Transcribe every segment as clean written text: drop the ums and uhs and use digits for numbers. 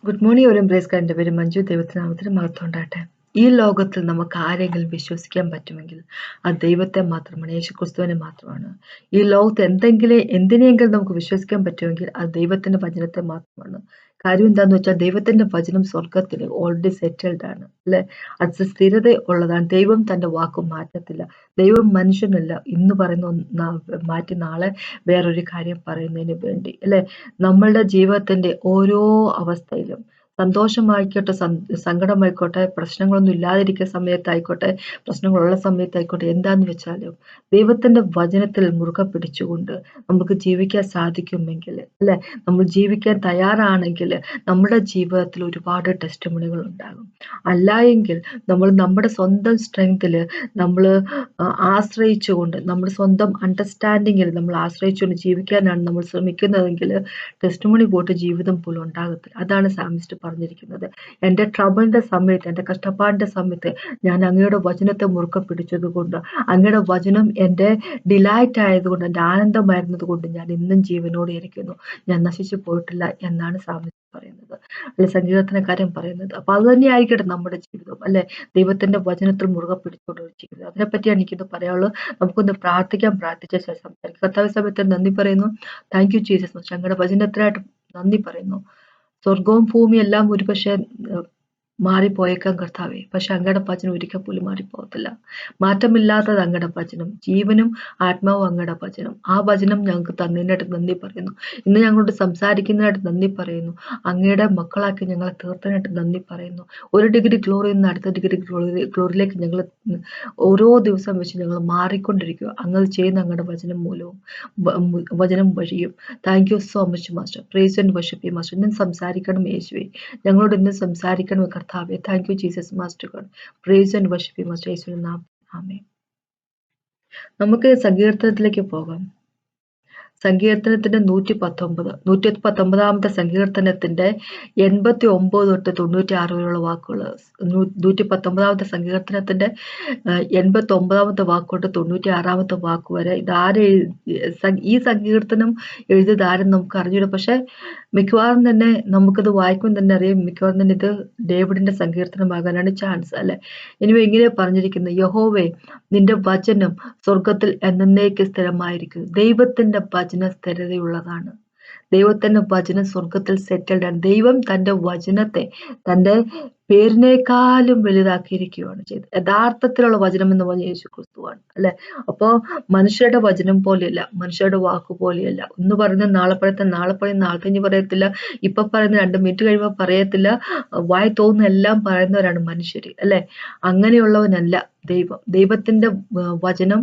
Good morning ഒരു എംപ്രേസ്കാർ. എൻ്റെ പേര് മഞ്ജു. ദൈവത്തിനാമത്തിന് മഹത്വം ഉണ്ടാകട്ടെ. ഈ ലോകത്തിൽ നമുക്ക് ആരെങ്കിലും വിശ്വസിക്കാൻ പറ്റുമെങ്കിൽ അത് ദൈവത്തെ മാത്രമാണ്, യേശുക്രിസ്തുവിനെ മാത്രമാണ്. ഈ ലോകത്ത് എന്തിനെയെങ്കിലും നമുക്ക് വിശ്വസിക്കാൻ പറ്റുമെങ്കിൽ അത് ദൈവത്തിന്റെ വചനത്തെ മാത്രമാണ്. കാര്യം എന്താന്ന് വെച്ചാൽ ദൈവത്തിന്റെ വചനം സ്വർഗത്തിൽ ഓൾറെഡി സെറ്റിൽഡ് ആണ്, അല്ലെ? അത് സ്ഥിരത ഉള്ളതാണ്. ദൈവം തന്റെ വാക്ക് മാറ്റത്തില്ല. ദൈവം മനുഷ്യനല്ല, ഇന്ന് പറയുന്ന മാറ്റി നാളെ വേറൊരു കാര്യം പറയുന്നതിന് വേണ്ടി, അല്ലെ? നമ്മളുടെ ജീവിതത്തിന്റെ ഓരോ അവസ്ഥയിലും സന്തോഷമായിക്കോട്ടെ, സങ്കടമായിക്കോട്ടെ, പ്രശ്നങ്ങളൊന്നും ഇല്ലാതിരിക്കുന്ന സമയത്തായിക്കോട്ടെ, പ്രശ്നങ്ങളുള്ള സമയത്തായിക്കോട്ടെ, എന്താന്ന് വെച്ചാലും ദൈവത്തിന്റെ വചനത്തിൽ മുറുകെ പിടിച്ചുകൊണ്ട് നമുക്ക് ജീവിക്കാൻ സാധിക്കുമെങ്കിൽ, അല്ലെ, നമ്മൾ ജീവിക്കാൻ തയ്യാറാണെങ്കിൽ നമ്മുടെ ജീവിതത്തിൽ ഒരുപാട് ടെസ്റ്റിമണികൾ ഉണ്ടാകും. അല്ല എങ്കിൽ നമ്മൾ നമ്മുടെ സ്വന്തം സ്ട്രെങ്തിൽ നമ്മൾ ആശ്രയിച്ചുകൊണ്ട്, നമ്മുടെ സ്വന്തം അണ്ടർസ്റ്റാൻഡിങ്ങിൽ നമ്മൾ ആശ്രയിച്ചുകൊണ്ട് ജീവിക്കാനാണ് നമ്മൾ ശ്രമിക്കുന്നതെങ്കിൽ ടെസ്റ്റിമണി പോയിട്ട് ജീവിതം പോലും ഉണ്ടാകത്തില്ല. അതാണ് സാമിസ്റ്റ് പറഞ്ഞിരിക്കുന്നത്. എൻ്റെ ട്രബിളിന്റെ സമയത്ത്, എൻ്റെ കഷ്ടപ്പാടിന്റെ സമയത്ത് ഞാൻ അങ്ങയുടെ വചനത്തെ മുറുക്കെ പിടിച്ചത് കൊണ്ട്, അങ്ങയുടെ വചനം എൻ്റെ ഡിലൈറ്റ് ആയതുകൊണ്ട്, എൻ്റെ ആനന്ദമായിരുന്നത് കൊണ്ട് ഞാൻ ഇന്നും ജീവനോടെ ഇരിക്കുന്നു, ഞാൻ നശിച്ചു പോയിട്ടില്ല എന്നാണ് സാമിസ്റ്റ് പറയുന്നത്, അല്ലെ, സങ്കീർത്തനക്കാരൻ പറയുന്നത്. അപ്പൊ അത് തന്നെ ആയിരിക്കട്ടെ നമ്മുടെ ജീവിതം, അല്ലെ? ദൈവത്തിന്റെ വചനത്തിൽ മുറുകെ പിടിച്ചുകൊണ്ട് ജീവിതം. അതിനെപ്പറ്റിയാണ് എനിക്കിത് പറയാനുള്ളത്. നമുക്കൊന്ന് പ്രാർത്ഥിച്ച ശേഷം സംസാരിക്കാം. കർത്താവ് സമയത്ത് നന്ദി പറയുന്നു. Thank you Jesus. ഞങ്ങളുടെ വചനത്തിനായിട്ട് നന്ദി പറയുന്നു. സ്വർഗവും ഭൂമിയും എല്ലാം ഒരുപക്ഷെ മാറിപ്പോയേക്കാം കർത്താവേ, പക്ഷെ അങ്ങയുടെ വചനം ഒരിക്കൽ പോലും മാറിപ്പോകത്തില്ല. മാറ്റമില്ലാത്തത് അങ്ങയുടെ വചനം, ജീവനും ആത്മാവും അങ്ങയുടെ വചനം. ആ വചനം ഞങ്ങൾക്ക് തന്നതിനായിട്ട് നന്ദി പറയുന്നു. ഇന്ന് ഞങ്ങളോട് സംസാരിക്കുന്നതിനായിട്ട് നന്ദി പറയുന്നു. അങ്ങയുടെ മക്കളാക്കി ഞങ്ങളെ തീർത്തതിനായിട്ട് നന്ദി പറയുന്നു. ഒരു ഡിഗ്രി ഗ്ലോറിയിൽ നിന്ന് അടുത്ത ഡിഗ്രി ഗ്ലോറിയിലേക്ക് ഞങ്ങൾ ഓരോ ദിവസം വെച്ച് ഞങ്ങൾ മാറിക്കൊണ്ടിരിക്കുക, അങ്ങ് ചെയ്യുന്ന അങ്ങയുടെ വചനം മൂലവും വചനം വഴിയും. Thank you so much master. Praise and worship master. ഇന്ന് സംസാരിക്കണം യേശുവേ, ഞങ്ങളോട് ഇന്ന് സംസാരിക്കണം കർത്താവേ. Thank you Jesus master God. Praise and worship master. യേശുവിന്റെ നാമത്തിൽ ആമേൻ. നമുക്ക് സങ്കീർത്തനത്തിലേക്ക് പോകാം. സങ്കീർത്തനത്തിന്റെ 119 സങ്കീർത്തനത്തിന്റെ 89 തൊട്ട് 96 വരെയുള്ള വാക്കുകൾ. 119 സങ്കീർത്തനത്തിന്റെ 89 വാക്ക് തൊട്ട് 96 വാക്ക് വരെ ഈ സങ്കീർത്തനം എഴുതിയത് ആരും നമുക്ക് അറിഞ്ഞൂടാ. പക്ഷെ മിക്കവാറും തന്നെ നമുക്കത് വായിക്കുമ്പോൾ തന്നെ അറിയാം, മിക്കവാറും തന്നെ ഇത് ഡേവിഡിന്റെ സങ്കീർത്തനമാകാനാണ് ചാൻസ്, അല്ലെ? ഇനി ഇങ്ങനെ പറഞ്ഞിരിക്കുന്നത്, യഹോവേ നിന്റെ വചനം സ്വർഗത്തിൽ എന്നേക്ക് സ്ഥിരമായിരിക്കുന്നു. ദൈവത്തിന്റെ വചനം സ്ഥിരതയുള്ളതാണ്. ദൈവത്തിന്റെ വചനം സ്വർഗത്തിൽ സെറ്റിൽഡ് ആണ്. ദൈവം തന്റെ വചനത്തെ തന്റെ പേരിനേക്കാളും വലുതാക്കിയിരിക്കുകയാണ് ചെയ്തത്. യഥാർത്ഥത്തിലുള്ള വചനം എന്ന് പറഞ്ഞ യേശു ക്രിസ്തുവാണ്, അല്ലെ? അപ്പോ മനുഷ്യരുടെ വചനം പോലെയല്ല, മനുഷ്യരുടെ വാക്ക് പോലെയല്ല. ഇന്ന് പറയുന്നത് നാളെ പറയത്തില്ല, നാളെ പറയുന്ന നാളെ കഴിഞ്ഞ് പറയത്തില്ല, ഇപ്പൊ പറയുന്ന 2 മിനിറ്റ് കഴിയുമ്പോൾ പറയത്തില്ല. വായി തോന്നുന്ന എല്ലാം പറയുന്നവരാണ് മനുഷ്യര്, അല്ലെ? അങ്ങനെയുള്ളവനല്ല ദൈവം. ദൈവത്തിന്റെ വചനം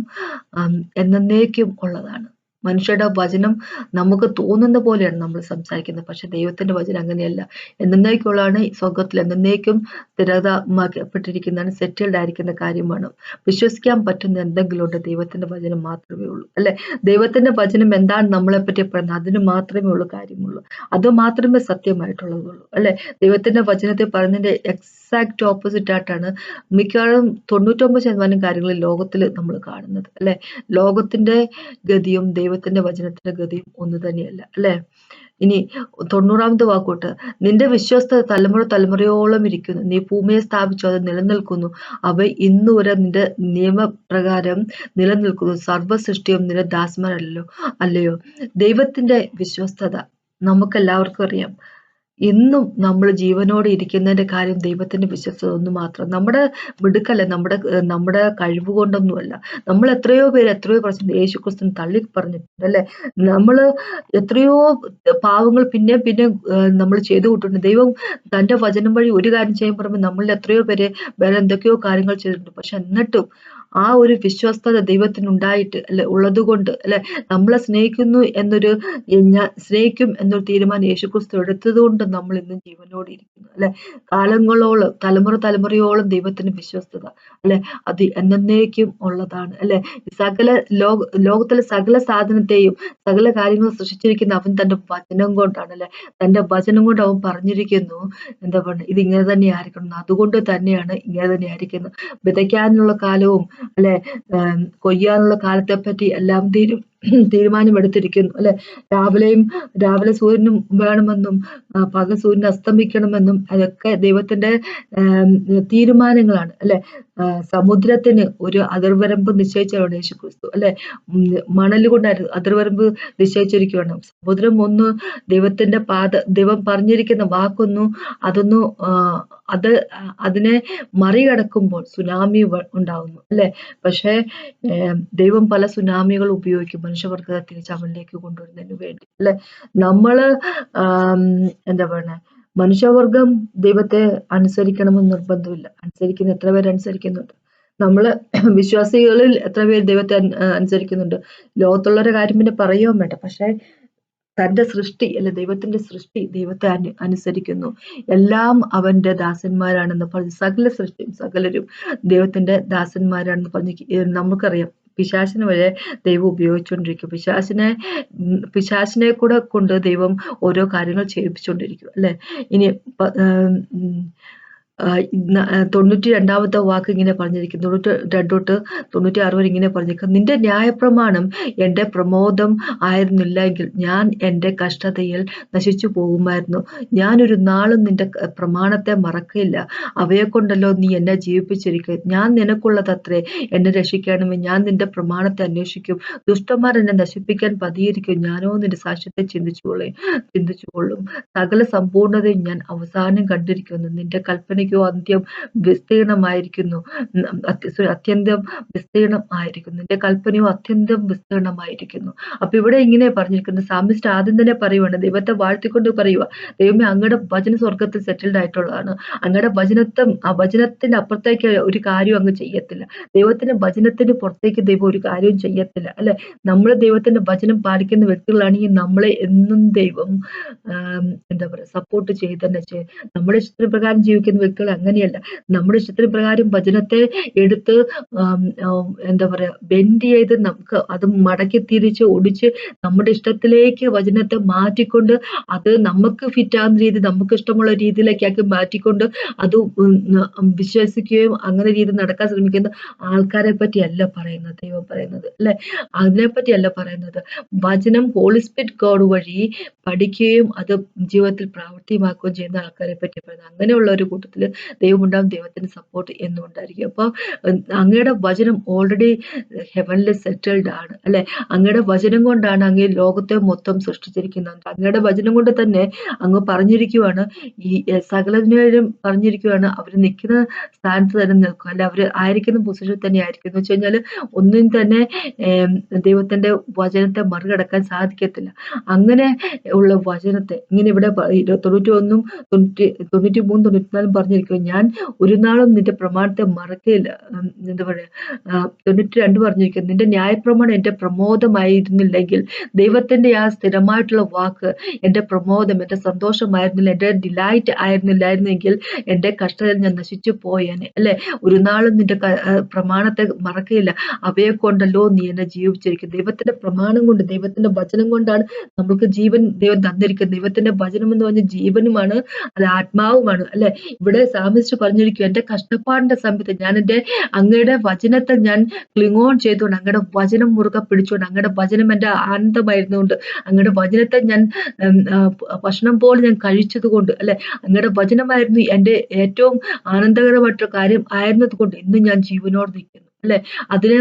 എന്നേക്കും ഉള്ളതാണ്. മനുഷ്യരുടെ വചനം നമുക്ക് തോന്നുന്ന പോലെയാണ് നമ്മൾ സംസാരിക്കുന്നത്, പക്ഷെ ദൈവത്തിന്റെ വചനം അങ്ങനെയല്ല. എന്നേക്കുള്ളതാണ്, സ്വർഗത്തിൽ എന്നേക്കും സ്ഥിരതപ്പെട്ടിരിക്കുന്നതാണ്, സെറ്റിൽഡ് ആയിരിക്കുന്ന കാര്യമാണ്. വിശ്വസിക്കാൻ പറ്റുന്ന എന്തെങ്കിലും ഉണ്ട്, ദൈവത്തിന്റെ വചനം മാത്രമേ ഉള്ളൂ, അല്ലെ? ദൈവത്തിന്റെ വചനം എന്താണ് നമ്മളെ പറ്റി പറയുന്നത്, അതിന് മാത്രമേ ഉള്ളൂ കാര്യമുള്ളൂ. അത് മാത്രമേ സത്യമായിട്ടുള്ളതുള്ളൂ, അല്ലെ? ദൈവത്തിന്റെ വചനത്തെ പറയുന്നതിന്റെ എക്സാക്ട് ഓപ്പോസിറ്റ് ആയിട്ടാണ് മിക്കവാറും 99% കാര്യങ്ങൾ ലോകത്തിൽ നമ്മൾ കാണുന്നത്, അല്ലെ? ലോകത്തിന്റെ ഗതിയും ദൈവത്തിന്റെ വചനത്തിന്റെ ഗതിയും ഒന്ന് തന്നെയല്ല, അല്ലെ? ഇനി 90 വാക്കോട്ട്, നിന്റെ വിശ്വസ്ത തലമുറയോളം ഇരിക്കുന്നു, നീ ഭൂമിയെ സ്ഥാപിച്ചു, അത് നിലനിൽക്കുന്നു, അവ ഇന്നുവരെ നിന്റെ നിയമപ്രകാരം നിലനിൽക്കുന്നു, സർവ്വ സൃഷ്ടിയും നിന്റെ ദാസന്മാരല്ലോ അല്ലയോ. ദൈവത്തിന്റെ വിശ്വസ്തത നമുക്കെല്ലാവർക്കും അറിയാം. ഇന്നും നമ്മൾ ജീവനോടെ ഇരിക്കുന്നതിന്റെ കാര്യം ദൈവത്തിന്റെ വിശ്വസ്തത ഒന്ന് മാത്രം. നമ്മുടെ മിടുക്കല്ല, നമ്മുടെ കഴിവ് കൊണ്ടൊന്നുമല്ല. നമ്മൾ എത്രയോ പ്രാവശ്യം യേശുക്രിസ്തുവിനെ തള്ളി പറഞ്ഞിട്ടുണ്ട്, അല്ലെ? നമ്മള് എത്രയോ പാവങ്ങൾ പിന്നെ നമ്മൾ ചെയ്തു കൂട്ടുന്നുണ്ട്. ദൈവം തന്റെ വചനം വഴി ഒരു കാര്യം ചെയ്യാൻ പറയുമ്പോൾ നമ്മളിൽ എത്രയോ പേര് വേറെ എന്തൊക്കെയോ കാര്യങ്ങൾ ചെയ്തിട്ടുണ്ട്. പക്ഷെ എന്നിട്ടും ആ ഒരു വിശ്വസ്തത ദൈവത്തിനുണ്ടായിട്ട്, അല്ലെ, ഉള്ളത് കൊണ്ട്, അല്ലെ, നമ്മളെ സ്നേഹിക്കും എന്നൊരു തീരുമാനം യേശുക്രിസ്തു എടുത്തത് കൊണ്ട് നമ്മൾ ഇന്നും ജീവനോടെ ഇരിക്കുന്നു, അല്ലെ? കാലങ്ങളോളം, തലമുറയോളം ദൈവത്തിന്റെ വിശ്വസ്തത, അല്ലെ, അത് എന്നേക്കും ഉള്ളതാണ്, അല്ലെ? ലോകത്തിലെ സകല സാധനത്തെയും സകല കാര്യങ്ങളും സൃഷ്ടിച്ചിരിക്കുന്ന അവൻ തന്റെ വചനം കൊണ്ടാണ്, അല്ലെ? തന്റെ വചനം കൊണ്ട് അവൻ പറഞ്ഞിരിക്കുന്നു, എന്താ പറയുക, ഇത് ഇങ്ങനെ തന്നെ ആയിരിക്കണം, അതുകൊണ്ട് തന്നെയാണ് ഇങ്ങനെ തന്നെ ആയിരിക്കുന്നത്. വിതയ്ക്കാനുള്ള കാലവും, അല്ലെ, കൊയ്യാനുള്ള കാലത്തെ പറ്റി എല്ലാം തീരുമാനമെടുത്തിരിക്കുന്നു അല്ലെ. രാവിലെ സൂര്യനും വേണമെന്നും പകൽ സൂര്യൻ അസ്തമിക്കണമെന്നും അതൊക്കെ ദൈവത്തിന്റെ തീരുമാനങ്ങളാണ് അല്ലെ. സമുദ്രത്തിന് ഒരു അതിർവരമ്പ് നിശ്ചയിച്ചവരാണ് യേശുക്രിസ്തു അല്ലെ. മണല് കൊണ്ട് അതിർവരമ്പ് നിശ്ചയിച്ചിരിക്കുകയാണ്. സമുദ്രം ഒന്ന് ദൈവം പറഞ്ഞിരിക്കുന്ന വാക്കൊന്നു അതൊന്നു അതിനെ മറികടക്കുമ്പോൾ സുനാമി ഉണ്ടാവുന്നു അല്ലെ. പക്ഷേ ദൈവം പല സുനാമികൾ ഉപയോഗിക്കും മനുഷ്യവർഗത്തെ തിരിച്ച് അവനിലേക്ക് കൊണ്ടുവരുന്നതിന് വേണ്ടി അല്ലെ. നമ്മള് എന്താ പറയുക, മനുഷ്യവർഗം ദൈവത്തെ അനുസരിക്കണമെന്ന് നിർബന്ധമില്ല. അനുസരിക്കുന്ന എത്ര പേര് അനുസരിക്കുന്നുണ്ട്? നമ്മള് വിശ്വാസികളിൽ എത്ര പേര് ദൈവത്തെ അനുസരിക്കുന്നുണ്ട്? ലോകത്തുള്ളവരുടെ കാര്യം പിന്നെ പറയുകയും വേണ്ട. പക്ഷെ തന്റെ സൃഷ്ടി അല്ലെ, ദൈവത്തിന്റെ സൃഷ്ടി ദൈവത്തെ അനുസരിക്കുന്നു. എല്ലാം അവന്റെ ദാസന്മാരാണെന്ന് പറഞ്ഞ് സകലരും ദൈവത്തിന്റെ ദാസന്മാരാണെന്ന് പറഞ്ഞ് നമുക്കറിയാം. പിശാചിനെ വരെ ദൈവം ഉപയോഗിച്ചുകൊണ്ടിരിക്കും. പിശാചിനെ കൂടെ കൊണ്ട് ദൈവം ഓരോ കാര്യങ്ങൾ ചെയ്യിപ്പിച്ചുകൊണ്ടിരിക്കും അല്ലെ. ഇനി 92ാമത്തെ വാക്ക് ഇങ്ങനെ പറഞ്ഞിരിക്കുന്നു. 92 തൊട്ട് 96 വരെ ഇങ്ങനെ പറഞ്ഞിരിക്കുന്നു. നിന്റെ ന്യായപ്രമാണം എന്റെ പ്രമോദം ആയിരുന്നില്ലെങ്കിൽ ഞാൻ എന്റെ കഷ്ടതയിൽ നശിച്ചു പോകുമായിരുന്നു. ഞാനൊരു നാളും നിന്റെ പ്രമാണത്തെ മറക്കില്ല. അവയെ കൊണ്ടല്ലോ നീ എന്നെ ജീവിപ്പിച്ചിരിക്കുക. ഞാൻ നിനക്കുള്ളതത്രേ, എന്നെ രക്ഷിക്കണമേ. ഞാൻ നിന്റെ പ്രമാണത്തെ അന്വേഷിക്കും. ദുഷ്ടന്മാർ എന്നെ നശിപ്പിക്കാൻ പതിയിരിക്കും. ഞാനോ നിന്റെ സാക്ഷ്യത്തെ ചിന്തിച്ചുകൊള്ളും. സകല സമ്പൂർണതയും ഞാൻ അവസാനം കണ്ടിരിക്കുന്നു. നിന്റെ കൽപ്പനയ്ക്കോ അന്ത്യം വിസ്തീർണമായിരിക്കുന്നു. അത്യന്തം വിസ്തീർണം നിന്റെ കൽപ്പനയോ അത്യന്തം വിസ്തീർണമായിരിക്കുന്നു. അപ്പൊ ഇവിടെ ഇങ്ങനെ പറഞ്ഞിരിക്കുന്നത്, സാമിസ്റ്റ് ആദ്യം തന്നെ പറയുവാണ്, ദൈവത്തെ വാഴ്ത്തിക്കൊണ്ട് പറയുക, ദൈവമേ അങ്ങയുടെ വചന സ്വർഗത്തിൽ സെറ്റിൽഡ് ആയിട്ടുള്ളതാണ്. അങ്ങയുടെ വചനത്തിന്റെ അപ്പുറത്തേക്ക് ഒരു കാര്യവും അങ്ങ് ചെയ്യത്തില്ല. ദൈവത്തിന്റെ വചനത്തിന് പുറത്തേക്ക് ദൈവം ഒരു കാര്യവും ചെയ്യത്തില്ല അല്ലെ. നമ്മൾ ദൈവത്തിന്റെ വചനം പാലിക്കുന്ന വ്യക്തികളാണെങ്കിൽ നമ്മളെ എന്നും ദൈവം എന്താ പറയുക, സപ്പോർട്ട് തന്നെ ചെയ്യും. നമ്മുടെ ഇഷ്ടത്തിന് പ്രകാരം ജീവിക്കുന്ന വ്യക്തികൾ അങ്ങനെയല്ല. നമ്മുടെ ഇഷ്ടത്തിന് പ്രകാരം വചനത്തെ എടുത്ത് എന്താ പറയാ, ബെൻഡ് ചെയ്ത് നമുക്ക് അത് മടക്കി തിരിച്ച് ഒടിച്ച് നമ്മുടെ ഇഷ്ടത്തിലേക്ക് വചനത്തെ മാറ്റിക്കൊണ്ട് അത് നമുക്ക് ഫിറ്റാകുന്ന രീതി, നമുക്ക് ഇഷ്ടമുള്ള രീതിയിലേക്കാക്കി മാറ്റിക്കൊണ്ട് അത് വിശ്വസിക്കുകയും അങ്ങനെ രീതി നടക്കാൻ ശ്രമിക്കുന്ന ആൾക്കാരെ പറ്റിയല്ല പറയുന്നത് ദൈവം പറയുന്നത് അല്ലെ. അതിനെപ്പറ്റിയല്ല പറയുന്നത്. വചനം ഹോളി സ്പിരിറ്റ് ഗോഡ് വഴി പഠിക്കുകയും അത് ജീവിതത്തിൽ പ്രാവർത്തികമാക്കുകയും ചെയ്യുന്ന ആൾക്കാരെ പറ്റി പറയുന്നത്. അങ്ങനെയുള്ള ഒരു കൂട്ടത്തില് ദൈവം ഉണ്ടാവും, ദൈവത്തിന്റെ സപ്പോർട്ട് എന്നും ഉണ്ടായിരിക്കും. അപ്പൊ അങ്ങയുടെ വചനം ഓൾറെഡി ഹെവനിൽ സെറ്റിൽഡ് ആണ് അല്ലെ. അങ്ങയുടെ വചനം കൊണ്ടാണ് അങ്ങ് ലോകത്തെ മൊത്തം സൃഷ്ടിച്ചിരിക്കുന്നത്. അങ്ങയുടെ വചനം കൊണ്ട് തന്നെ അങ്ങ് പറഞ്ഞിരിക്കുവാണ്, ഈ സകലതിനും പറഞ്ഞിരിക്കുവാണ്, അവര് നിൽക്കുന്ന സ്ഥാനത്ത് തന്നെ നിൽക്കും അല്ലെ, അവര് ആയിരിക്കുന്ന പൊസിഷനിൽ തന്നെ ആയിരിക്കും. എന്ന് വെച്ച് കഴിഞ്ഞാല് ഒന്നും തന്നെ ദൈവത്തിന്റെ വചനത്തെ മറികടക്കാൻ സാധിക്കത്തില്ല. അങ്ങനെ ഉള്ള വചനത്തെ ഇങ്ങനെ ഇവിടെ 91, 93, 94 പറഞ്ഞിരിക്കും, ഞാൻ ഒരു നാളും നിന്റെ പ്രമാണത്തെ മറക്കയില്ല. എന്താ പറയാ, 92 പറഞ്ഞിരിക്കും, നിന്റെ ന്യായപ്രമാണം എന്റെ പ്രമോദമായിരുന്നില്ലെങ്കിൽ, ദൈവത്തിന്റെ ആ സ്ഥിരമായിട്ടുള്ള വാക്ക് എന്റെ പ്രമോദം, എന്റെ സന്തോഷമായിരുന്നില്ല, എന്റെ ഡിലൈറ്റ് ആയിരുന്നില്ലായിരുന്നെങ്കിൽ എന്റെ കഷ്ടതയിൽ ഞാൻ നശിച്ചു പോയേനെ അല്ലെ. ഒരു നാളും നിന്റെ പ്രമാണത്തെ മറക്കയില്ല. അവയെ കൊണ്ടല്ലോ നീ എന്നെ ജീവിച്ചിരിക്കും. ദൈവത്തിന്റെ പ്രമാണം കൊണ്ട്, ദൈവത്തിന്റെ വചനം കൊണ്ടാണ് നമുക്ക് ജീവൻ ദൈവം തന്നിരിക്കുന്നത്. ദൈവത്തിന്റെ വചനം എന്ന് പറഞ്ഞ ജീവനുമാണ്, അത് ആത്മാവുമാണ് അല്ലെ. ഇവിടെ സാമിസ്റ്റ് പറഞ്ഞിരിക്കും, എന്റെ കഷ്ടപ്പാടിന്റെ സമയത്ത് ഞാൻ അങ്ങയുടെ വചനത്തെ ഞാൻ ക്ലിങ്ങോൺ ചെയ്തുകൊണ്ട്, അങ്ങയുടെ വചനം മുറുകെ പിടിച്ചുകൊണ്ട്, അങ്ങയുടെ വചനം എന്റെ ആനന്ദമായിരുന്നുകൊണ്ട്, അങ്ങയുടെ വചനത്തെ ഞാൻ ഭക്ഷണം പോലെ ഞാൻ കഴിച്ചത് കൊണ്ട് അല്ലെ, അങ്ങയുടെ വചനമായിരുന്നു എന്റെ ഏറ്റവും ആനന്ദകരമായിട്ടുള്ള കാര്യം ആയിരുന്നത് കൊണ്ട് ഇന്ന് ഞാൻ ജീവനോട് നിൽക്കുന്നു അല്ലെ. അതിനെ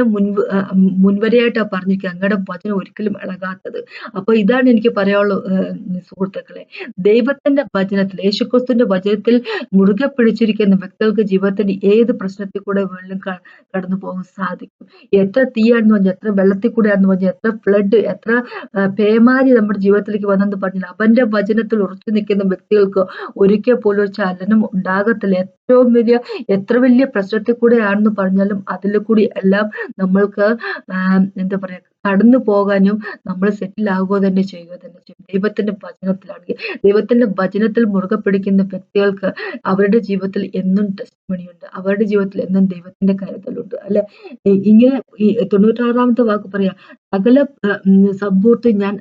മുൻവരെയായിട്ടാ പറഞ്ഞിരിക്കുക, അങ്ങയുടെ വചനം ഒരിക്കലും ഇളകാത്തത്. അപ്പൊ ഇതാണ് എനിക്ക് പറയാനുള്ളത് സുഹൃത്തുക്കളെ. ദൈവത്തിന്റെ വചനത്തിൽ, യേശുക്രിസ്തുവിന്റെ വചനത്തിൽ മുറുകെ പിടിച്ചിരിക്കുന്ന വ്യക്തികൾക്ക് ജീവിതത്തിന്റെ ഏത് പ്രശ്നത്തിൽ കൂടെ വെള്ളം കടന്നു പോകാൻ സാധിക്കും. എത്ര തീയാണെന്ന് പറഞ്ഞാൽ, എത്ര വെള്ളത്തിൽ കൂടെയാണെന്ന് പറഞ്ഞാൽ, എത്ര ഫ്ലഡ്, എത്ര പേമാരി നമ്മുടെ ജീവിതത്തിലേക്ക് വന്നെന്ന് പറഞ്ഞാൽ, അവന്റെ വചനത്തിൽ ഉറച്ചു നിൽക്കുന്ന വ്യക്തികൾക്ക് ഒരിക്കൽ പോലും ഒരു ചലനം ഉണ്ടാകത്തില്ല. എത്ര വലിയ പ്രശ്നത്തിൽ കൂടെയാണെന്ന് പറഞ്ഞാലും അതിൽ കൂടി എല്ലാം നമ്മൾക്ക് എന്താ പറയാ, കടന്നു പോകാനും നമ്മൾ സെറ്റിൽ ആകുക തന്നെ ചെയ്യുക തന്നെ ചെയ്യും. ദൈവത്തിന്റെ വചനത്തിലാണെങ്കിൽ, ദൈവത്തിന്റെ വചനത്തിൽ മുറുകെ പിടിക്കുന്ന വ്യക്തികൾക്ക് അവരുടെ ജീവിതത്തിൽ എന്നും ടെസ്റ്റിമണി ഉണ്ട്, അവരുടെ ജീവിതത്തിൽ എന്നും ദൈവത്തിന്റെ കരുതലുണ്ട് അല്ലെ. ഇങ്ങനെ ഈ 96ാമത്തെ വാക്ക് പറയാ, സകല സമ്പൂർത്തിക്കും ഞാൻ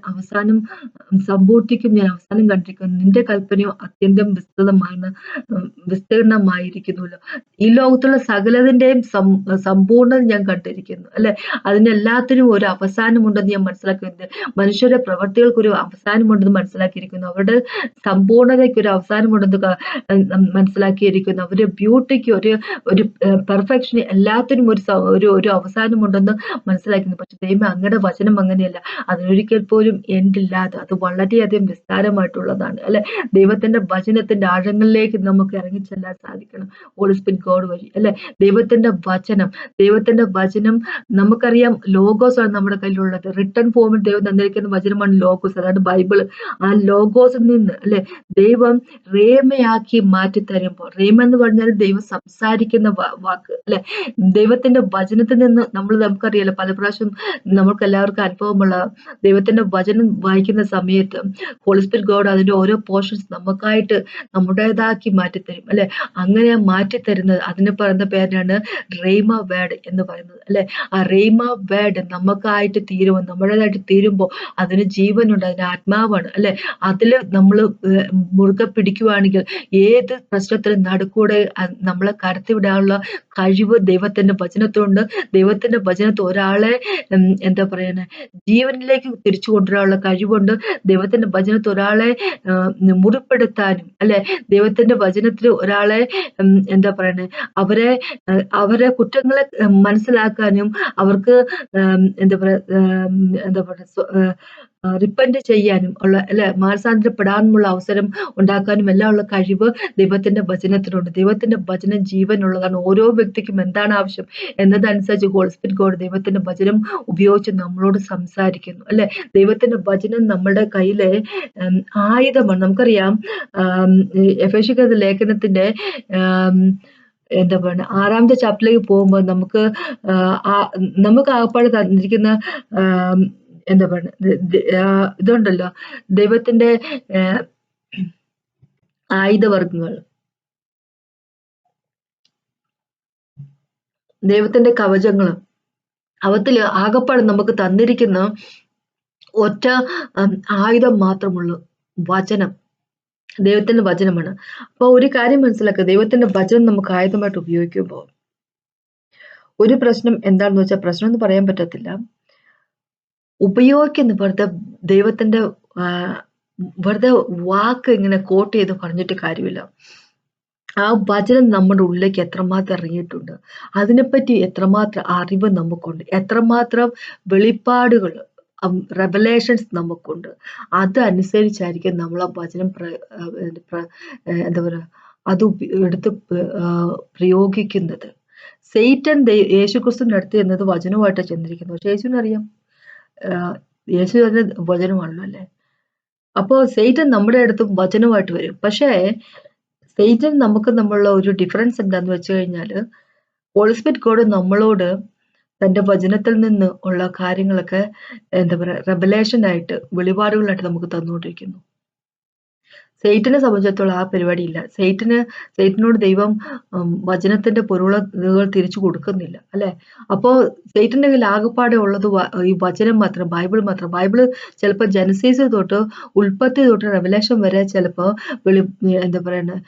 അവസാനം കണ്ടിരിക്കുന്നു. നിന്റെ കൽപ്പനയോ അത്യന്തം വിസ്തീർണമായിരിക്കുന്നുവല്ലോ. ഈ ലോകത്തുള്ള സകലതിന്റെയും സമ്പൂർണ്ണത ഞാൻ കണ്ടിരിക്കുന്നു അല്ലെ. അതിനെല്ലാത്തിനും ഒരു അവസാനം അവസാനമുണ്ടെന്ന് ഞാൻ മനസ്സിലാക്കുന്നത്. മനുഷ്യരുടെ പ്രവൃത്തികൾക്കൊരു അവസാനമുണ്ടെന്ന് മനസ്സിലാക്കിയിരിക്കുന്നു. അവരുടെ സമ്പൂർണ്ണതയ്ക്ക് ഒരു അവസാനമുണ്ടെന്ന് മനസ്സിലാക്കിയിരിക്കുന്നു. അവരുടെ ബ്യൂട്ടിക്ക് ഒരു പെർഫെക്ഷന് എല്ലാത്തിനും ഒരു അവസാനമുണ്ടെന്ന് മനസ്സിലാക്കുന്നു. പക്ഷെ ദൈവമേ, അങ്ങയുടെ വചനം അങ്ങനെയല്ല. അതിനൊരിക്കൽ പോലും എൻഡില്ലാതെ അത് വളരെയധികം വിസ്താരമായിട്ടുള്ളതാണ് അല്ലെ. ദൈവത്തിന്റെ വചനത്തിന്റെ ആഴങ്ങളിലേക്ക് നമുക്ക് ഇറങ്ങിച്ചെല്ലാൻ സാധിക്കണം ഹോളി സ്പിരിറ്റ് ഗോഡ് വഴി അല്ലെ. ദൈവത്തിന്റെ വചനം നമുക്കറിയാം. ലോഗോസ് ആണ് നമ്മുടെ കയ്യിലുള്ളത്. റിട്ടൺ ഫോമിൽ ദൈവം തന്നിരിക്കുന്ന വചനമാണ് ലോഗോസ്, അതാണ് ബൈബിള്. ആ ലോഗോസിൽ നിന്ന് അല്ലെ ദൈവം റേമയാക്കി മാറ്റി തരുമ്പോൾ, റേമ എന്ന് പറഞ്ഞാൽ ദൈവം സംസാരിക്കുന്ന വാക്ക് അല്ലെ. ദൈവത്തിന്റെ വചനത്തിൽ നിന്ന് നമുക്കറിയാലോ, പല പ്രാവശ്യം നമുക്ക് എല്ലാവർക്കും അനുഭവമുള്ള ദൈവത്തിന്റെ വചനം വായിക്കുന്ന സമയത്ത് ഹോളി സ്പിരിറ്റ് ഗോഡ് അതിന്റെ ഓരോ പോർഷൻസ് നമുക്കായിട്ട് നമ്മുടേതാക്കി മാറ്റിത്തരും അല്ലെ. അങ്ങനെ മാറ്റിത്തരുന്നത്, അതിന് പറയുന്ന പേരാണ് റേമ വേർഡ് എന്ന് പറയുന്നത് അല്ലെ. ആ റേമ വേർഡ് നമുക്കായിട്ട് തീരുമ്പോൾ, നമ്മുടേതായിട്ട് തീരുമ്പോൾ അതിന് ജീവനുണ്ട്, അതിന് ആത്മാവാണ് അല്ലെ. അതില് നമ്മൾ മുറുകെ പിടിക്കുവാണെങ്കിൽ ഏത് പ്രശ്നത്തിലും നടുക്കൂടെ നമ്മളെ കടത്തിവിടാനുള്ള കഴിവ് ദൈവത്തിന്റെ വചനത്തുണ്ട്. ദൈവത്തിന്റെ വചനത്തിൽ ഒരാളെ എന്താ പറയുന്നത്, ജീവനിലേക്ക് തിരിച്ചു കൊണ്ടുവരാനുള്ള കഴിവുണ്ട്. ദൈവത്തിന്റെ വചനത്തിൽ ഒരാളെ മുറിപ്പെടുത്താനും അല്ലെ, ദൈവത്തിന്റെ വചനത്തിൽ ഒരാളെ എന്താ പറയുന്നത്, അവരെ കുറ്റങ്ങളെ മനസ്സിലാക്കാനും അവർക്ക് എന്താ പറയാ റിപ്പന്റ് ചെയ്യാനും ഉള്ള അല്ലെ, മാനസാന്തരപ്പെടാനുമുള്ള അവസരം ഉണ്ടാക്കാനും എല്ലാം ഉള്ള കഴിവ് ദൈവത്തിന്റെ വചനത്തിനുണ്ട്. ദൈവത്തിന്റെ വചനം ജീവനുള്ളതാണ്. ഓരോ വ്യക്തിക്കും എന്താണ് ആവശ്യം എന്നതനുസരിച്ച് ഹോളി സ്പിരിറ്റ് ഗോഡ് ദൈവത്തിന്റെ വചനം ഉപയോഗിച്ച് നമ്മളോട് സംസാരിക്കുന്നു അല്ലെ. ദൈവത്തിന്റെ വചനം നമ്മുടെ കയ്യിലെ ആയുധമാണ്. നമുക്കറിയാം എഫേസ്യർക്കെഴുതിയ ലേഖനത്തിന്റെ എന്താ പറയുക 6ാമത്തെ ചാപ്റ്ററിലേക്ക് പോകുമ്പോൾ നമുക്ക് ആകപ്പാട് തന്നിരിക്കുന്ന എന്താ പറയുക ഇതുണ്ടല്ലോ, ദൈവത്തിന്റെ ആയുധവർഗങ്ങൾ, ദൈവത്തിന്റെ കവചങ്ങള്, അവത്തില് ആകപ്പാട് നമുക്ക് തന്നിരിക്കുന്ന ഒറ്റ ആയുധം മാത്രമുള്ളൂ, വചനം. ദൈവത്തിന്റെ വചനമാണ്. അപ്പൊ ഒരു കാര്യം മനസ്സിലാക്കുക, ദൈവത്തിന്റെ വചനം നമുക്ക് ആയുധമായിട്ട് ഉപയോഗിക്കുമ്പോൾ ഒരു പ്രശ്നം എന്താണെന്ന് വെച്ചാൽ, പ്രശ്നം എന്ന് പറയാൻ പറ്റത്തില്ല, ഉപയോഗിക്കുന്ന വെറുതെ വാക്ക് ഇങ്ങനെ കോട്ട് ചെയ്ത് പറഞ്ഞിട്ട് കാര്യമില്ല. ആ വചനം നമ്മുടെ ഉള്ളിലേക്ക് എത്രമാത്രം ഇറങ്ങിയിട്ടുണ്ട്, അതിനെപ്പറ്റി എത്രമാത്രം അറിവ് നമുക്കുണ്ട്, എത്രമാത്രം വെളിപ്പാടുകൾ റെവലേഷൻസ് നമുക്കുണ്ട്, അതനുസരിച്ചായിരിക്കും നമ്മൾ ആ വചനം എന്താ പറയുക അത് എടുത്ത് പ്രയോഗിക്കുന്നത്. സെയ്റ്റൻ യേശുക്രിസ്തുവിന്റെ അടുത്ത് എന്നത് വചനമായിട്ട് ചെന്നിരിക്കുന്നു. പക്ഷെ യേശുവിനറിയാം യേശു തന്നെ വചനമാണല്ലോ അല്ലെ. അപ്പോ സെയ്റ്റൻ നമ്മുടെ അടുത്ത് വചനമായിട്ട് വരും. പക്ഷേ സെയ്റ്റൻ നമ്മളുള്ള ഒരു ഡിഫറൻസ് എന്താന്ന് വെച്ച് കഴിഞ്ഞാല്, ഹോളി സ്പിരിറ്റ് ഗോഡ് നമ്മളോട് തന്റെ വചനത്തിൽ നിന്ന് ഉള്ള കാര്യങ്ങളൊക്കെ എന്താ പറയുക റെവലേഷൻ ആയിട്ട്, വെളിപാടുകളായിട്ട് നമുക്ക് തന്നുകൊണ്ടിരിക്കുന്നു. സെയ്റ്റനെ സംബന്ധിച്ചിടത്തോളം ആ പരിപാടി ഇല്ല. സെയ്റ്റനോട് ദൈവം വചനത്തിന്റെ പൊരുളുകൾ തിരിച്ചു കൊടുക്കുന്നില്ല അല്ലെ. അപ്പോ സെയ്റ്റന്റെ കയ്യിൽ ആകെപ്പാടെ ഉള്ളത് ഈ വചനം മാത്രം, ബൈബിൾ മാത്രം. ബൈബിള് ചിലപ്പോൾ ജനസീസ് തൊട്ട് ഉൽപ്പത്തി തൊട്ട് റെവലേഷൻ വരെ, ചിലപ്പോ എന്താ പറയുന്നത്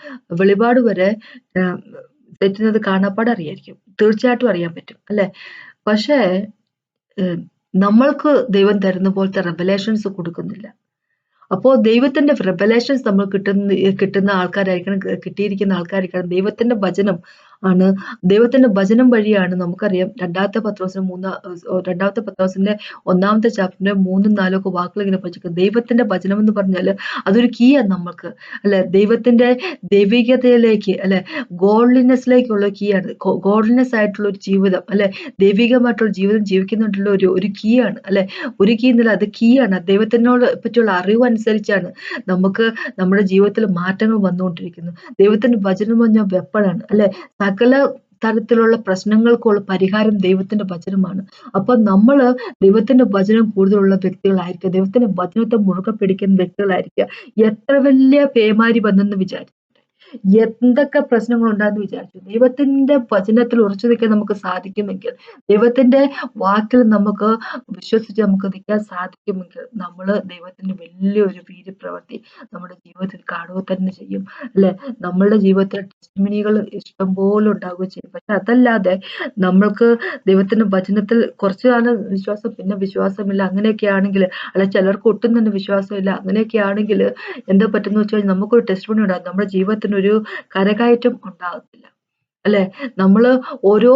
വെളിപാട് വരെ സെയ്റ്റനത് കാണാപ്പാടെ അറിയായിരിക്കും, തീർച്ചയായിട്ടും അറിയാൻ പറ്റും അല്ലെ. പക്ഷേ നമ്മൾക്ക് ദൈവം തരുന്ന പോലത്തെ റെവലേഷൻസ് കൊടുക്കുന്നില്ല. അപ്പോ ദൈവത്തിന്റെ റെവലേഷൻസ് നമ്മൾ കിട്ടുന്ന ആൾക്കാരായിരിക്കണം, കിട്ടിയിരിക്കുന്ന ആൾക്കാരായിരിക്കണം. ദൈവത്തിന്റെ വചനം ആണ്, ദൈവത്തിന്റെ വചനം വഴിയാണ്. നമുക്കറിയാം 2 പത്രോസിന്റെ 1ാമത്തെ ചാപ്റ്ററിന്റെ 3ഉം 4ഉം ഒക്കെ വാക്കുകൾ ഇങ്ങനെ പഠിച്ചിരിക്കുന്നത്. ദൈവത്തിന്റെ വചനം എന്ന് പറഞ്ഞാല് അതൊരു കീയാണ് നമുക്ക് അല്ലെ. ദൈവത്തിന്റെ ദൈവികതയിലേക്ക് അല്ലെ, ഗോഡ്ലിനെസ്സിലേക്കുള്ള കീയാണ്. ഗോഡ്ലിനെസ് ആയിട്ടുള്ള ഒരു ജീവിതം അല്ലെ, ദൈവികമായിട്ടുള്ള ജീവിതം ജീവിക്കുന്നുണ്ടുള്ള ഒരു കീയാണ് അല്ലെ. ഒരു കീ എന്നല്ല, അത് കീയാണ്. ദൈവത്തിനോട് പറ്റിയുള്ള അറിവ് അനുസരിച്ചാണ് നമുക്ക് നമ്മുടെ ജീവിതത്തിൽ മാറ്റങ്ങൾ വന്നുകൊണ്ടിരിക്കുന്നത്. ദൈവത്തിന്റെ വചനം പറഞ്ഞാൽ വെപ്പണാണ് അല്ലെ. സകല തരത്തിലുള്ള പ്രശ്നങ്ങൾക്കുള്ള പരിഹാരം ദൈവത്തിന്റെ വചനമാണ്. അപ്പൊ നമ്മള് ദൈവത്തിന്റെ വചനം കൂടുതലുള്ള വ്യക്തികളായിരിക്കുക, ദൈവത്തിന്റെ വചനത്തെ മുറുകെ പിടിക്കുന്ന വ്യക്തികളായിരിക്കുക. എത്ര വലിയ പേമാരി വന്നെന്ന് വിചാരിച്ചു, എന്തൊക്കെ പ്രശ്നങ്ങളുണ്ടാന്ന് വിചാരിച്ചു. ദൈവത്തിന്റെ വചനത്തിൽ ഉറച്ചു നിൽക്കാൻ നമുക്ക് സാധിക്കുമെങ്കിൽ, ദൈവത്തിന്റെ വാക്കിൽ നമുക്ക് വിശ്വസിച്ച് നമുക്ക് നിൽക്കാൻ സാധിക്കുമെങ്കിൽ, നമ്മള് ദൈവത്തിന്റെ വലിയൊരു വീര്യപ്രവൃത്തി നമ്മുടെ ജീവിതത്തിൽ കാണുക തന്നെ ചെയ്യും. അല്ലെ? നമ്മളുടെ ജീവിതത്തിൽ ടെസ്റ്റിമണികൾ ഇഷ്ടംപോലെ ഉണ്ടാവുകയും ചെയ്യും. പക്ഷെ അതല്ലാതെ നമ്മൾക്ക് ദൈവത്തിന്റെ വചനത്തിൽ കുറച്ചു കാലം വിശ്വാസം, പിന്നെ വിശ്വാസമില്ല, അങ്ങനെയൊക്കെ ആണെങ്കിൽ, അല്ല ചിലർക്ക് ഒട്ടും തന്നെ വിശ്വാസമില്ല, അങ്ങനെയൊക്കെ ആണെങ്കിൽ എന്താ പറ്റുന്ന വെച്ച് കഴിഞ്ഞാൽ നമുക്കൊരു ടെസ്റ്റിമണി ഉണ്ടാകും. നമ്മുടെ ജീവിതത്തിനൊരു കരകയറ്റം ഉണ്ടാകത്തില്ല. അല്ലെ? നമ്മള് ഓരോ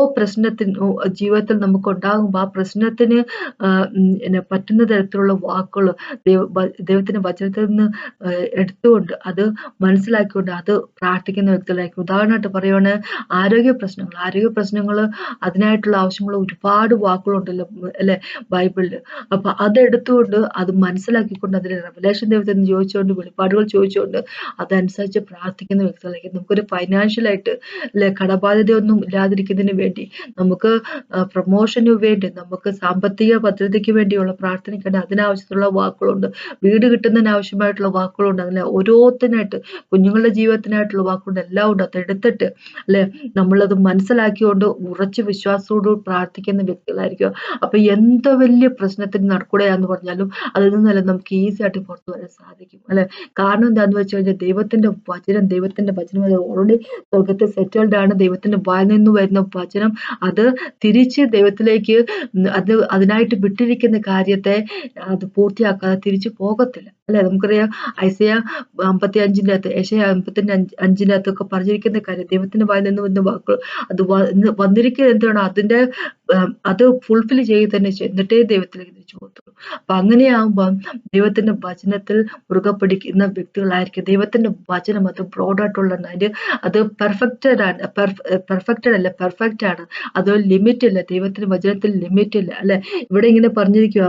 ജീവിതത്തിൽ നമുക്കുണ്ടാകുമ്പോ ആ പ്രശ്നത്തിന് പറ്റുന്ന തരത്തിലുള്ള വാക്കുകള് ദൈവത്തിന്റെ വചനത്തിൽ നിന്ന് എടുത്തുകൊണ്ട് അത് മനസ്സിലാക്കിക്കൊണ്ട് അത് പ്രാർത്ഥിക്കുന്ന വ്യക്തികളായിരിക്കും. ഉദാഹരണമായിട്ട് പറയുവാണ്, ആരോഗ്യ പ്രശ്നങ്ങള് അതിനായിട്ടുള്ള ആവശ്യമുള്ള ഒരുപാട് വാക്കുകളുണ്ടല്ലോ, അല്ലെ, ബൈബിളില്. അപ്പൊ അതെടുത്തുകൊണ്ട് അത് മനസ്സിലാക്കിക്കൊണ്ട് അതിന് റെവലേഷൻ ദൈവത്തിൽ നിന്ന് ചോദിച്ചുകൊണ്ട്, വെളിപ്പാടുകൾ ചോദിച്ചുകൊണ്ട് അതനുസരിച്ച് പ്രാർത്ഥിക്കുന്ന വ്യക്തികളായിരിക്കും. നമുക്കൊരു ഫൈനാൻഷ്യലായിട്ട്, അല്ലെ, കടബാധ്യതയൊന്നും ഇല്ലാതിരിക്കുന്നതിന് വേണ്ടി, നമുക്ക് പ്രൊമോഷന് വേണ്ടി, നമുക്ക് സാമ്പത്തിക ഭദ്രതയ്ക്ക് വേണ്ടിയുള്ള പ്രാർത്ഥനയ്ക്കുണ്ട്, അതിനാവശ്യത്തിലുള്ള വാക്കുകളുണ്ട്. വീട് കിട്ടുന്നതിന് ആവശ്യമായിട്ടുള്ള വാക്കുകളുണ്ട്. അങ്ങനെ ഓരോത്തിനായിട്ട്, കുഞ്ഞുങ്ങളുടെ ജീവിതത്തിനായിട്ടുള്ള വാക്കുകളുണ്ട്, എല്ലാം ഉണ്ട്. അതെടുത്തിട്ട്, അല്ലെ, നമ്മളത് മനസ്സിലാക്കിക്കൊണ്ട് ഉറച്ച വിശ്വാസത്തോട് പ്രാർത്ഥിക്കുന്ന വ്യക്തികളായിരിക്കും. അപ്പൊ എന്ത് വലിയ പ്രശ്നത്തിന് നടക്കുകയാന്ന് പറഞ്ഞാലും അതിൽ നിന്നെല്ലാം നമുക്ക് ഈസി ആയിട്ട് പുറത്തു വരാൻ സാധിക്കും. അല്ലെ? കാരണം എന്താന്ന് വെച്ച് കഴിഞ്ഞാൽ ദൈവത്തിന്റെ വചനം അത് ഓൾറെഡി സ്വർഗത്തിൽ സെറ്റിൽഡ് ആണ്. ദൈവത്തിന്റെ വായിൽ നിന്ന് വരുന്ന വചനം അത് തിരിച്ച് ദൈവത്തിലേക്ക് അതിനായിട്ട് വിട്ടിരിക്കുന്ന കാര്യത്തെ അത് പൂർത്തിയാക്കാതെ തിരിച്ചു പോകത്തില്ല. അല്ലെ? നമുക്കറിയാം, ഐസയ 55-ന്റെ അകത്ത്, ഏശയ 55-ന്റെ അകത്തൊക്കെ പറഞ്ഞിരിക്കുന്ന കാര്യം, ദൈവത്തിന്റെ വായിൽ നിന്ന് വരുന്ന വാക്കുകൾ അത് വന്നിരിക്കുന്നത് എന്താണ്, അതിന്റെ അത് ഫുൾഫിൽ ചെയ്യുക തന്നെ ചെയ്യും. എന്നിട്ടേ ദൈവത്തിലേക്ക് തിരിച്ചു പോകത്തുള്ളൂ. അപ്പൊ അങ്ങനെയാകുമ്പം ദൈവത്തിന്റെ വചനത്തിൽ മുറുകെ പിടിക്കുന്ന വ്യക്തികളായിരിക്കും. ദൈവത്തിന്റെ വചനം അത് ബ്രോഡായിട്ടുള്ള, അത് പെർഫെക്റ്റഡ് അല്ല, പെർഫെക്റ്റ് ആണ്. അത് ലിമിറ്റ് ഇല്ല. ദൈവത്തിന്റെ വചനത്തിൽ ലിമിറ്റ് ഇല്ല. അല്ലെ? ഇവിടെ ഇങ്ങനെ പറഞ്ഞിരിക്കുക,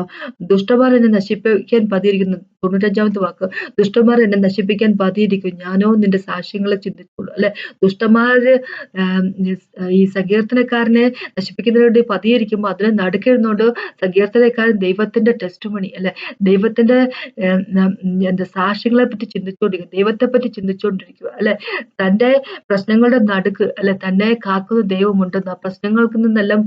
ദുഷ്ടന്മാർ എന്നെ നശിപ്പിക്കാൻ പതിയിരിക്കുന്നു. 95-ാമത്തെ വാക്ക്, ദുഷ്ടന്മാർ എന്നെ നശിപ്പിക്കാൻ പതിയിരിക്കും, ഞാനോ നിന്റെ സാക്ഷ്യങ്ങളെ ചിന്തിച്ചുള്ളൂ. അല്ലെ? ദുഷ്ടന്മാര് ഈ സങ്കീർത്തനക്കാരനെ നശിപ്പിക്കുന്നതിന് വേണ്ടി പതിയിരിക്കുമ്പോൾ അതിനെ നടുക്കിരുന്നുകൊണ്ട് സങ്കീർത്തനക്കാരൻ ദൈവത്തിന്റെ ടെസ്റ്റിമണി, അല്ലെ, ദൈവത്തിന്റെ എന്താ സാക്ഷ്യങ്ങളെ പറ്റി ചിന്തിച്ചുകൊണ്ടിരിക്കുക, ദൈവത്തെ പറ്റി ചിന്തിച്ചുകൊണ്ടിരിക്കുക. അല്ലെ? തന്റെ പ്രശ്നങ്ങളുടെ നടുക്ക്, അല്ലെ, തന്നെ കാക്കുന്ന ദൈവമുണ്ടെന്നും, ആ പ്രശ്നങ്ങൾക്ക് നിന്നെല്ലാം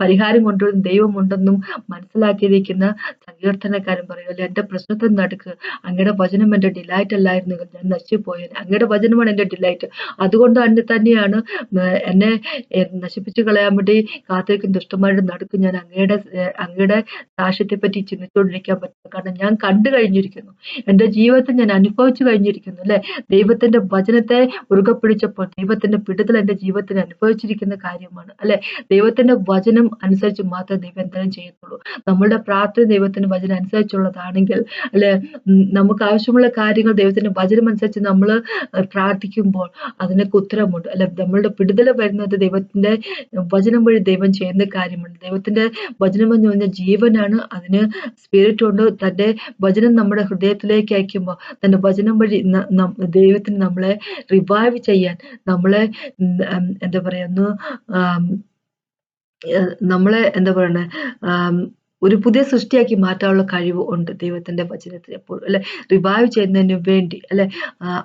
പരിഹാരം കൊണ്ടുവരുന്ന ദൈവമുണ്ടെന്നും മനസ്സിലാക്കിയിരിക്കുന്ന സങ്കീർത്തനക്കാരൻ പറയും, അല്ലെ, എന്റെ പ്രശ്നത്തിന് നടുക്ക് അങ്ങയുടെ വചനം എന്റെ ഡിലൈറ്റ് അല്ലായിരുന്നെങ്കിൽ ഞാൻ നശിച്ചുപോയത്. അങ്ങയുടെ വചനമാണ് എന്റെ ഡിലൈറ്റ്. അതുകൊണ്ട് തന്നെയാണ് എന്നെ നശിപ്പിച്ചു കളയാൻ വേണ്ടി കാത്തിരിക്കുന്ന ദുഷ്ടന്മാരുടെ നടുക്ക് ഞാൻ അങ്ങയുടെ സാക്ഷ്യത്തെ പറ്റി ചിന്തിച്ചുകൊണ്ടിരിക്കാൻ പറ്റും. കാരണം ഞാൻ കണ്ടു കഴിഞ്ഞിരിക്കുന്നു, എന്റെ ജീവിതത്തിൽ ഞാൻ അനുഭവിച്ചു കഴിഞ്ഞിരിക്കുന്നു. അല്ലെ? ദൈവത്തിന്റെ വചനത്തെ മുറുകെ പിടിച്ചപ്പോൾ ദൈവത്തിന്റെ വിടുതൽ എന്റെ ജീവിതത്തിൽ അനുഭവിച്ചിരിക്കുന്ന കാര്യമാണ്. അല്ലെ? ദൈവത്തിന്റെ വചനം അനുസരിച്ച് മാത്രമേ ദൈവം എന്തെങ്കിലും ചെയ്യത്തുള്ളൂ. നമ്മളുടെ പ്രാർത്ഥന ദൈവത്തിന്റെ വചനം അനുസരിച്ചുള്ളതാണെങ്കിൽ, അല്ലെ, നമുക്ക് ആവശ്യമുള്ള കാര്യങ്ങൾ ദൈവത്തിന്റെ വചനം അനുസരിച്ച് നമ്മൾ പ്രാർത്ഥിക്കുമ്പോൾ അതിനൊക്കെ ഉത്തരമുണ്ട്. അല്ലെ? നമ്മളുടെ വിടുതൽ വരുന്നത് ദൈവത്തിന്റെ വചനം വഴി ദൈവം ചെയ്യുന്ന കാര്യമാണ്. ദൈവത്തിന്റെ വചനം എന്ന് പറഞ്ഞാൽ ജീവനാണ്, അതിന് സ്പിരിറ്റ് ഉണ്ട്. തന്റെ വചനം നമ്മുടെ ഹൃദയത്തിലേക്ക് അയക്കുമ്പോൾ തന്റെ വചനം വഴി ദൈവത്തിന് നമ്മളെ റിവൈവ് ചെയ്യാൻ, നമ്മളെ എന്താ പറയാ, നമ്മളെ എന്താ പറയണേ, ഒരു പുതിയ സൃഷ്ടിയാക്കി മാറ്റാനുള്ള കഴിവ് ഉണ്ട് ദൈവത്തിന്റെ വചനത്തിന് എപ്പോഴും. അല്ലെ? റിവൈവ് ചെയ്യുന്നതിന് വേണ്ടി, അല്ലെ,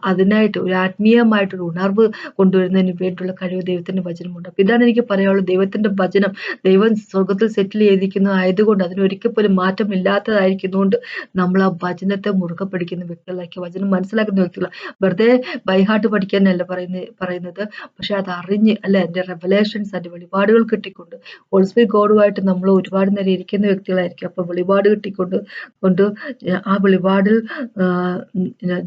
അതിനായിട്ട് ഒരു ആത്മീയമായിട്ടൊരു ഉണർവ് കൊണ്ടുവരുന്നതിന് വേണ്ടിയുള്ള കഴിവ് ദൈവത്തിന്റെ വചനമുണ്ട്. അപ്പൊ ഇതാണ് എനിക്ക് പറയാനുള്ളത്. ദൈവത്തിന്റെ വചനം ദൈവം സ്വർഗത്തിൽ സെറ്റിൽ ചെയ്തിരിക്കുന്നത് ആയതുകൊണ്ട്, അതിനൊരിക്കൽ പോലും മാറ്റമില്ലാത്തതായിരിക്കുന്നതുകൊണ്ട് നമ്മൾ ആ വചനത്തെ മുറുകെ പിടിക്കുന്ന വ്യക്തികളാക്കി, വചനം മനസ്സിലാക്കുന്ന വ്യക്തികളാണ്. വെറുതെ ബൈഹാർട്ട് പഠിക്കാനല്ല പറയുന്നത്, പക്ഷെ അത് അറിഞ്ഞ്, അല്ലെ, അതിന്റെ റെവലേഷൻസ്, അതിന്റെ വെളിപാടുകൾ കിട്ടിക്കൊണ്ട് ഹോൾസ്പിരിറ്റ് ഗോഡുമായിട്ട് നമ്മൾ ഒരുപാട് നേരം ഇരിക്കുന്ന വ്യക്തികളായിരിക്കും. അപ്പൊ വെളിപാട് കൊണ്ട് ആ വെളിപാടിൽ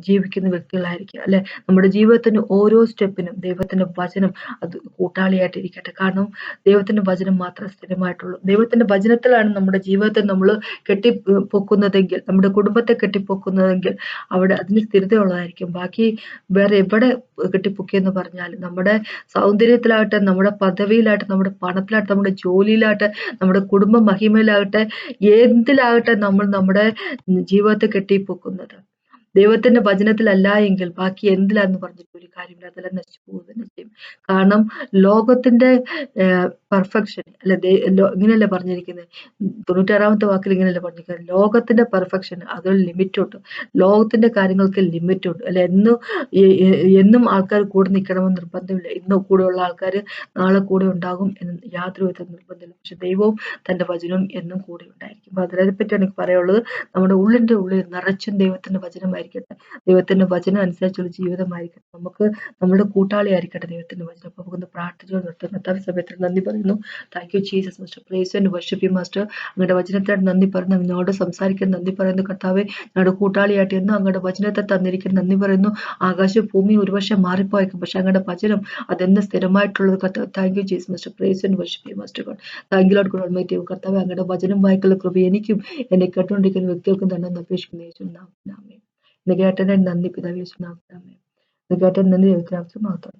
ജീവിക്കുന്ന വ്യക്തികളായിരിക്കും. അല്ലെ? നമ്മുടെ ജീവിതത്തിന് ഓരോ സ്റ്റെപ്പിനും ദൈവത്തിന്റെ വചനം അത് കൂട്ടാളിയായിട്ട് ഇരിക്കട്ടെ. കാരണം ദൈവത്തിന്റെ വചനം മാത്രമേ സ്ഥിരമായിട്ടുള്ളൂ. ദൈവത്തിന്റെ വചനത്തിലാണ് നമ്മുടെ ജീവിതത്തെ നമ്മൾ കെട്ടിപ്പൊക്കുന്നതെങ്കിൽ, നമ്മുടെ കുടുംബത്തെ കെട്ടിപ്പൊക്കുന്നതെങ്കിൽ അവിടെ അതിന് സ്ഥിരതയുള്ളതായിരിക്കും. ബാക്കി വേറെ എവിടെ കെട്ടിപ്പൊക്കിയെന്ന് പറഞ്ഞാൽ, നമ്മുടെ സൗന്ദര്യത്തിലാകട്ടെ, നമ്മുടെ പദവിയിലാകട്ടെ, നമ്മുടെ പണത്തിലാകട്ടെ, നമ്മുടെ ജോലിയിലാകട്ടെ, നമ്മുടെ കുടുംബ മഹിമയിലാകട്ടെ, എന്തിലാകട്ടെ നമ്മൾ നമ്മുടെ ജീവിതത്തെ കെട്ടിപ്പൊക്കുന്നത്, ദൈവത്തിന്റെ വചനത്തിലല്ല എങ്കിൽ ബാക്കി എന്തിലാന്ന് പറഞ്ഞിട്ട് ഒരു കാര്യമില്ല. അതെല്ലാം നശിച്ചു പോവുക തന്നെ ചെയ്യും. കാരണം ലോകത്തിന്റെ പെർഫെക്ഷൻ അല്ല ഇങ്ങനെയല്ലേ പറഞ്ഞിരിക്കുന്നത്. 96-ാമത്തെ വാക്കിൽ ഇങ്ങനെയല്ലേ പറഞ്ഞിരിക്കുന്നത്. ലോകത്തിന്റെ പെർഫെക്ഷൻ അതൊരു ലിമിറ്റുണ്ട്. ലോകത്തിന്റെ കാര്യങ്ങൾക്ക് ലിമിറ്റുണ്ട്. അല്ല എന്നും ആൾക്കാർ കൂടെ നിൽക്കണമെന്ന് നിർബന്ധമില്ല. ഇന്ന് കൂടെയുള്ള ആൾക്കാർ നാളെ കൂടെ ഉണ്ടാകും എന്ന് യാതൊരുവിധ നിർബന്ധമില്ല. പക്ഷെ ദൈവവും തന്റെ വചനവും എന്നും കൂടെ ഉണ്ടായിരിക്കും. അപ്പൊ അതിനെ പറ്റിയാണ് എനിക്ക് പറയാനുള്ളത്. നമ്മുടെ ഉള്ളിന്റെ ഉള്ളിൽ നിറച്ചും ദൈവത്തിന്റെ വചനമായിരിക്കട്ടെ. ദൈവത്തിന്റെ വചനം അനുസരിച്ചുള്ള ജീവിതമായിരിക്കട്ടെ. നമുക്ക് നമ്മുടെ കൂട്ടാളി ആയിരിക്കട്ടെ ദൈവത്തിന്റെ വചനം. അപ്പൊ നമുക്കൊന്ന് പ്രാർത്ഥിച്ചു നിർത്താൻ സമയത്തിന് നന്ദി പറയുന്നു. Thank you Jesus master. Praise and worship you master. അങ്ങയുടെ വചനത്തോട് നന്ദി പറയുന്നു. അങ്ങോട് സംസാരിക്കാൻ നന്ദി പറയുന്നു കർത്താവെ. ഞങ്ങളുടെ കൂട്ടാളിയായിട്ട് എന്നും അങ്ങയുടെ വചനത്തെ തന്നിരിക്കാൻ നന്ദി പറയുന്നു. ആകാശവും ഭൂമിയും ഒരുപക്ഷെ മാറിപ്പോയേക്കും, പക്ഷെ അങ്ങയുടെ വചനം അതെന്ന് സ്ഥിരമായിട്ടുള്ളത് കർത്താവ്. Thank you Jesus master. Praise and worship you master God. Thank you Lord God Almighty. കർത്താവെ, അങ്ങയുടെ വചനം വായിക്കുള്ള കൃപ എനിക്കും എന്നെ കേട്ടുകൊണ്ടിരിക്കുന്ന വ്യക്തികൾക്കും തന്നെ അപേക്ഷിക്കുന്നു. യേശുവിൻ നാമത്തിൽ ആമേൻ. ഇന്ന് കേട്ടതിന് നന്ദി പിതാവേ, യേശുവിൻ നാമത്തിൽ ആമേൻ. ഇന്ന് കേട്ടതിന് നന്ദി ദൈവത്തിന് മാത്രം.